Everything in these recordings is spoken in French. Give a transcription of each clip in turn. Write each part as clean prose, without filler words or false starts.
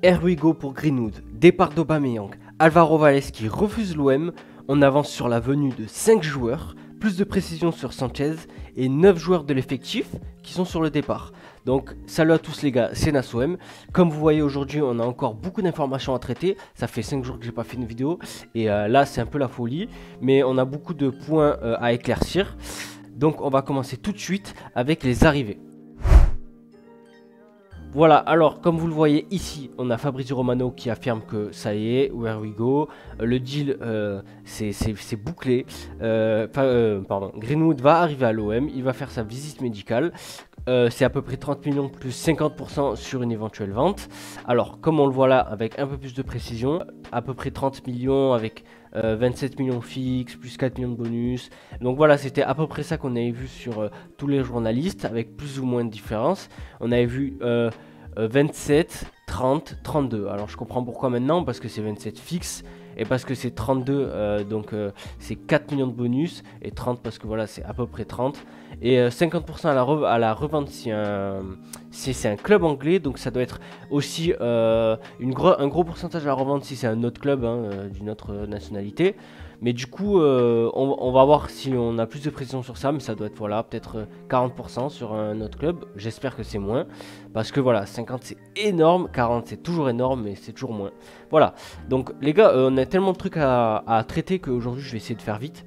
Here we go pour Greenwood, départ d'Aubameyang, Alvaro Valles qui refuse l'OM, on avance sur la venue de 5 joueurs, plus de précision sur Sanchez et 9 joueurs de l'effectif qui sont sur le départ. Donc salut à tous les gars, c'est NasOM. Comme vous voyez aujourd'hui on a encore beaucoup d'informations à traiter, ça fait 5 jours que j'ai pas fait une vidéo et là c'est un peu la folie, mais on a beaucoup de points à éclaircir. Donc on va commencer tout de suite avec les arrivées. Voilà, alors comme vous le voyez ici, on a Fabrizio Romano qui affirme que ça y est, where we go, le deal c'est bouclé, Greenwood va arriver à l'OM, il va faire sa visite médicale, c'est à peu près 30 millions plus 50% sur une éventuelle vente. Alors comme on le voit là avec un peu plus de précision, à peu près 30 millions avec 27 millions fixes, plus 4 millions de bonus. Donc voilà, c'était à peu près ça qu'on avait vu sur tous les journalistes, avec plus ou moins de différence. On avait vu 27, 30, 32. Alors je comprends pourquoi maintenant, parce que c'est 27 fixe, et parce que c'est 32, donc c'est 4 millions de bonus, et 30 parce que voilà, c'est à peu près 30. Et 50% à la revente si c'est un club anglais, donc ça doit être aussi un gros pourcentage à la revente si c'est un autre club d'une autre nationalité. Mais du coup, on va voir si on a plus de précision sur ça, mais ça doit être voilà, peut-être 40% sur un autre club. J'espère que c'est moins, parce que voilà, 50 c'est énorme, 40 c'est toujours énorme, mais c'est toujours moins. Voilà, donc les gars, on a tellement de trucs à traiter qu'aujourd'hui je vais essayer de faire vite.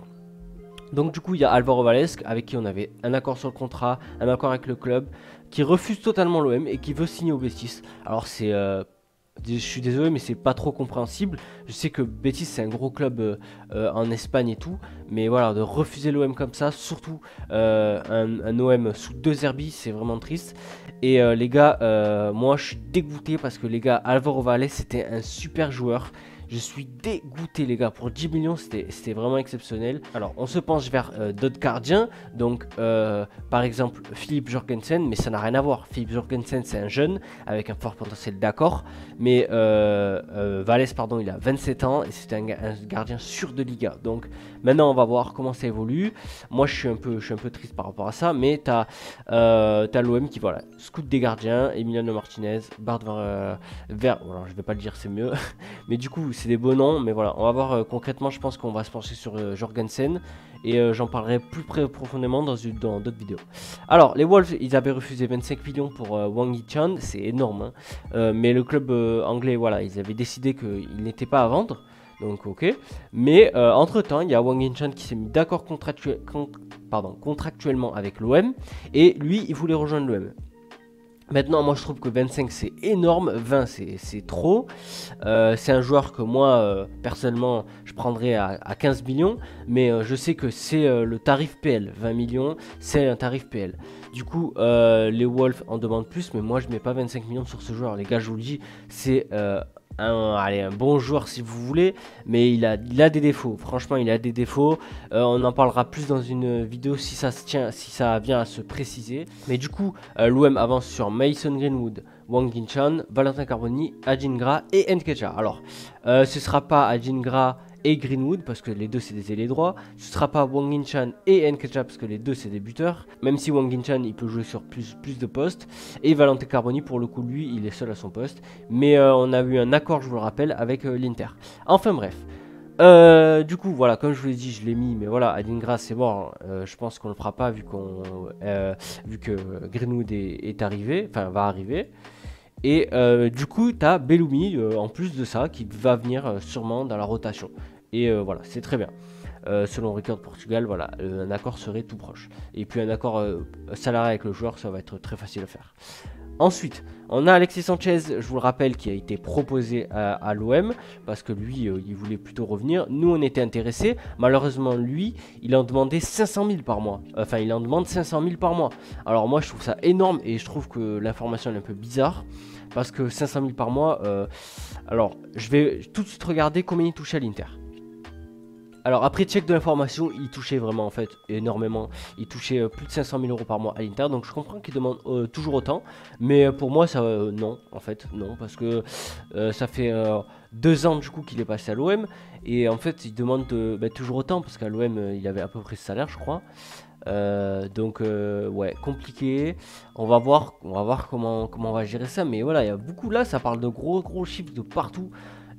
Donc du coup il y a Alvaro Valles avec qui on avait un accord sur le contrat, un accord avec le club, qui refuse totalement l'OM et qui veut signer au Betis. Alors c'est... je suis désolé mais c'est pas trop compréhensible. Je sais que Betis c'est un gros club en Espagne et tout, mais voilà, de refuser l'OM comme ça, surtout un OM sous 2 Herbis, c'est vraiment triste. Et les gars, moi je suis dégoûté parce que les gars, Alvaro Valles c'était un super joueur. Je suis dégoûté les gars, pour 10 millions c'était vraiment exceptionnel. Alors on se penche vers d'autres gardiens, donc par exemple Philippe Jorgensen, mais ça n'a rien à voir. Philippe Jorgensen c'est un jeune avec un fort potentiel, d'accord, mais Valles pardon, il a 27 ans et c'est un gardien sûr de Liga. Donc maintenant on va voir comment ça évolue. Moi je suis un peu triste par rapport à ça, mais t'as l'OM qui voilà, scout des gardiens, Emiliano Martinez, Bart Ver, voilà, je vais pas le dire, c'est mieux. Mais du coup c'est des beaux noms, mais voilà, on va voir concrètement. Je pense qu'on va se pencher sur Jorgensen et j'en parlerai plus profondément dans d'autres vidéos. Alors les Wolves, ils avaient refusé 25 millions pour Wang Hee-chan, c'est énorme hein. Mais le club anglais, voilà, ils avaient décidé qu'il n'était pas à vendre, donc ok. Mais entre temps il y a Wang Hee-chan qui s'est mis d'accord contractuellement avec l'OM, et lui il voulait rejoindre l'OM. Maintenant, moi je trouve que 25 c'est énorme, 20 c'est trop. C'est un joueur que moi, personnellement, je prendrais à 15 millions. Mais je sais que c'est le tarif PL. 20 millions, c'est un tarif PL. Du coup, les Wolves en demandent plus. Mais moi, je mets pas 25 millions sur ce joueur. Les gars, je vous le dis, c'est un bon joueur si vous voulez, mais il a des défauts. Franchement il a des défauts, on en parlera plus dans une vidéo si ça vient à se préciser. Mais du coup l'OM avance sur Mason Greenwood, Wang Hee-chan, Valentin Carboni, Adingra et Nketiah. Alors ce sera pas Adingra et Greenwood parce que les deux c'est des ailiers droits, ce sera pas Wang Hee-chan et Nketiah parce que les deux c'est des buteurs, même si Wang Hee-chan il peut jouer sur plus de postes, et Valentin Carboni pour le coup lui il est seul à son poste. Mais on a eu un accord, je vous le rappelle, avec l'Inter. Enfin bref, du coup voilà, comme je vous l'ai dit, je l'ai mis, mais voilà, Adingra c'est mort, je pense qu'on le fera pas vu que Greenwood est arrivé, enfin va arriver. Et du coup tu as Bellumi en plus de ça qui va venir sûrement dans la rotation. Et voilà, c'est très bien. Selon Record Portugal, voilà, un accord serait tout proche. Et puis un accord salarié avec le joueur, ça va être très facile à faire. Ensuite, on a Alexis Sanchez, je vous le rappelle, qui a été proposé à l'OM, parce que lui, il voulait plutôt revenir. Nous, on était intéressés. Malheureusement, lui, il en demandait 500 000 par mois. Enfin, il en demande 500 000 par mois. Alors moi, je trouve ça énorme, et je trouve que l'information est un peu bizarre, parce que 500 000 par mois... alors, je vais tout de suite regarder combien il touchait à l'Inter. Alors après check de l'information, il touchait vraiment en fait énormément. Il touchait plus de 500 000 euros par mois à l'Inter. Donc je comprends qu'il demande toujours autant. Mais pour moi ça non en fait non. Parce que ça fait 2 ans du coup qu'il est passé à l'OM. Et en fait il demande toujours autant. Parce qu'à l'OM il avait à peu près ce salaire je crois. Donc ouais, compliqué. On va voir comment on va gérer ça. Mais voilà, il y a beaucoup là, ça parle de gros chiffres de partout.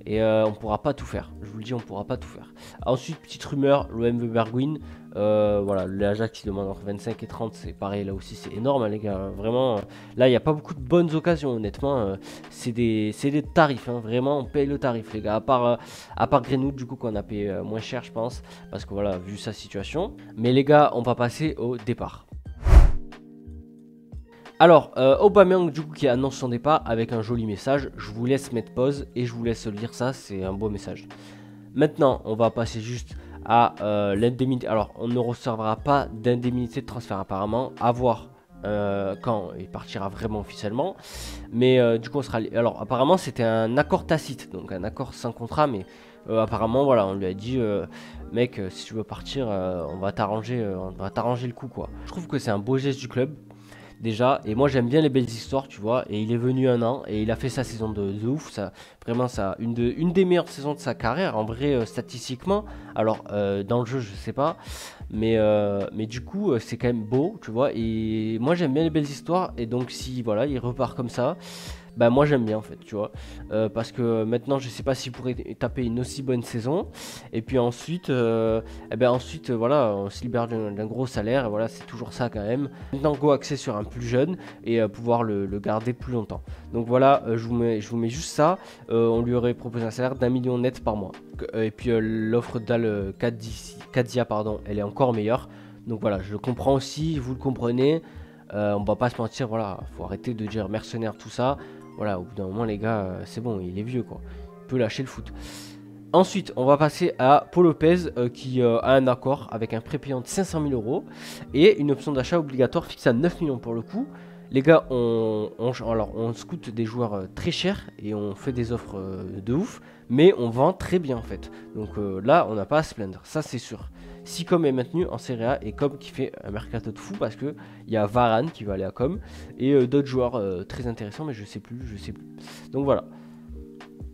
Et on pourra pas tout faire. Je vous le dis, on pourra pas tout faire. Ensuite, petite rumeur, l'OM veut Bergwijn. Voilà, l'Ajax qui demande entre 25 et 30, c'est pareil, là aussi c'est énorme hein, les gars. Vraiment, là il n'y a pas beaucoup de bonnes occasions, honnêtement. C'est des tarifs, hein, vraiment, on paye le tarif les gars. À part Greenwood, du coup, qu'on a payé moins cher, je pense. Parce que voilà, vu sa situation. Mais les gars, on va passer au départ. Alors, Aubameyang du coup qui annonce son départ avec un joli message. Je vous laisse mettre pause et je vous laisse lire ça, c'est un beau message. Maintenant, on va passer juste à l'indemnité. Alors, on ne recevra pas d'indemnité de transfert apparemment, à voir quand il partira vraiment officiellement. Mais du coup, on sera... Alors, apparemment, c'était un accord tacite, donc un accord sans contrat, mais apparemment, voilà, on lui a dit, mec, si tu veux partir, on va t'arranger le coup, quoi. Je trouve que c'est un beau geste du club. Déjà, et moi j'aime bien les belles histoires, tu vois, et il est venu un an et il a fait sa saison de ouf, ça, vraiment ça, une des meilleures saisons de sa carrière, en vrai statistiquement. Alors dans le jeu je sais pas, mais du coup c'est quand même beau, tu vois, et moi j'aime bien les belles histoires, et donc si voilà il repart comme ça, bah moi j'aime bien en fait, tu vois, parce que maintenant je sais pas s'il pourrait taper une aussi bonne saison, et puis ensuite, voilà, on se libère d'un gros salaire, et voilà, c'est toujours ça quand même. Maintenant go axer sur un plus jeune et pouvoir le garder plus longtemps. Donc voilà, je vous mets juste ça. On lui aurait proposé un salaire d'1 million net par mois, et puis l'offre d'Al Kadia, pardon, elle est encore meilleure. Donc voilà, je le comprends aussi, vous le comprenez. On va pas se mentir, voilà, faut arrêter de dire mercenaire tout ça. Voilà, au bout d'un moment, les gars, c'est bon, il est vieux, quoi. Il peut lâcher le foot. Ensuite, on va passer à Paul Lopez qui a un accord avec un prépayant de 500 000 euros et une option d'achat obligatoire fixée à 9 millions pour le coup. Les gars, on scoute des joueurs très chers et on fait des offres de ouf, mais on vend très bien en fait. Donc là, on n'a pas à se plaindre, ça c'est sûr. Si Com est maintenu en Serie A et Com qui fait un mercato de fou parce que il y a Varane qui va aller à Com et d'autres joueurs très intéressants, mais je sais plus. Donc voilà.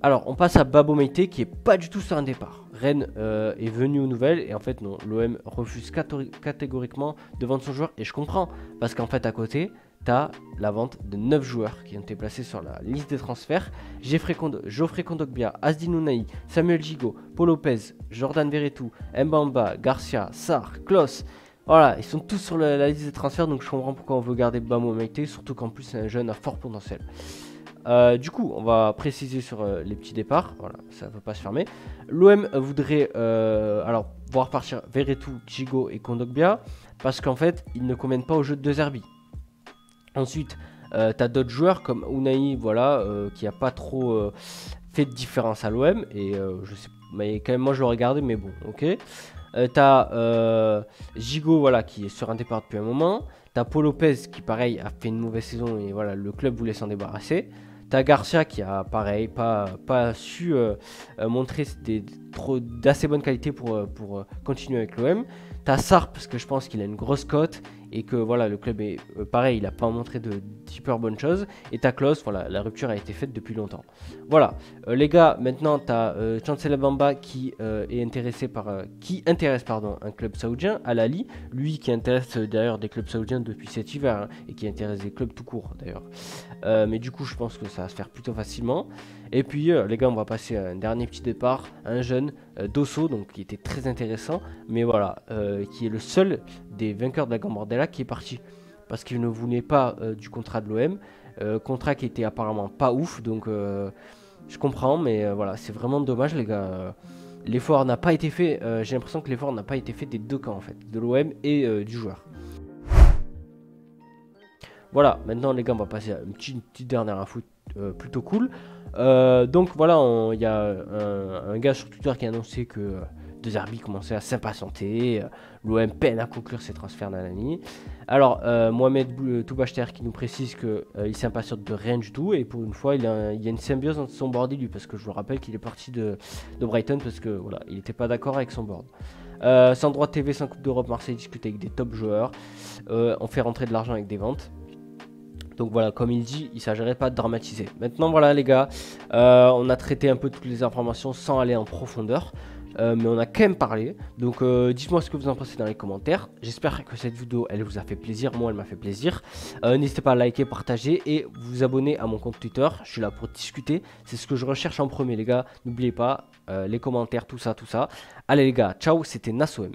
Alors, on passe à Babo Meïté qui est pas du tout sur un départ. Rennes est venu aux nouvelles et en fait non, l'OM refuse catégoriquement de vendre son joueur et je comprends parce qu'en fait à côté, t'as la vente de 9 joueurs qui ont été placés sur la liste des transferts. Geoffrey Kondogbia, Asdin Ounahi, Samuel Gigot, Paul Lopez, Jordan Verretou, Mbamba, Garcia, Sarr, Klos. Voilà, ils sont tous sur la liste des transferts donc je comprends pourquoi on veut garder Babo Meïté, surtout qu'en plus c'est un jeune à fort potentiel. Du coup, on va préciser sur les petits départs. Voilà, ça ne peut pas se fermer. L'OM voudrait voir partir Verretou, Gigot et Kondogbia parce qu'en fait, ils ne conviennent pas au jeu de De Zerbi. Ensuite, tu as d'autres joueurs comme Ounahi, voilà, qui n'a pas trop fait de différence à l'OM. Et je sais, mais quand même, moi je l'aurais gardé, mais bon, ok. T'as Gigot, voilà, qui est sur un départ depuis un moment. T'as Paul Lopez qui, pareil, a fait une mauvaise saison et voilà, le club voulait s'en débarrasser. T'as Garcia qui a, pareil, pas su montrer d'assez bonne qualité pour continuer avec l'OM. T'as Sarr parce que je pense qu'il a une grosse cote et que voilà, le club est pareil, il n'a pas montré de super bonnes choses. Et t'as Klos, voilà, la rupture a été faite depuis longtemps. Voilà, les gars, maintenant t'as Chancellor Bamba qui est intéressé qui intéresse un club saoudien, Al Ahly, lui qui intéresse d'ailleurs des clubs saoudiens depuis cet hiver hein, et qui intéresse des clubs tout court d'ailleurs. Mais du coup, je pense que ça va se faire plutôt facilement. Et puis, les gars, on va passer à un dernier petit départ, un jeune Dosso, donc qui était très intéressant, mais voilà, qui est le seul des vainqueurs de la Gambardella qui est parti parce qu'il ne voulait pas du contrat de l'OM, contrat qui était apparemment pas ouf, donc je comprends, mais voilà, c'est vraiment dommage, les gars. L'effort n'a pas été fait, j'ai l'impression que l'effort n'a pas été fait des deux camps en fait, de l'OM et du joueur. Voilà, maintenant les gars, on va passer à une petite dernière info plutôt cool. Donc voilà, il y a un gars sur Twitter qui a annoncé que De Zerbi commençait à s'impatienter. L'OM peine à conclure ses transferts nanani. Alors, Mohamed Toubachter qui nous précise qu'il s'impatiente de rien du tout. Et pour une fois, il y a une symbiose entre son board et lui. Parce que je vous rappelle qu'il est parti de Brighton parce que voilà, il n'était pas d'accord avec son board. Sans droit de TV, sans Coupe d'Europe, Marseille discute avec des top joueurs. On fait rentrer de l'argent avec des ventes. Donc voilà, comme il dit, il ne s'agirait pas de dramatiser. Maintenant voilà les gars, on a traité un peu toutes les informations sans aller en profondeur. mais on a quand même parlé. Donc dites-moi ce que vous en pensez dans les commentaires. J'espère que cette vidéo elle vous a fait plaisir, moi elle m'a fait plaisir. N'hésitez pas à liker, partager et vous abonner à mon compte Twitter. Je suis là pour discuter, c'est ce que je recherche en premier les gars. N'oubliez pas les commentaires, tout ça. Allez les gars, ciao, c'était NasOM.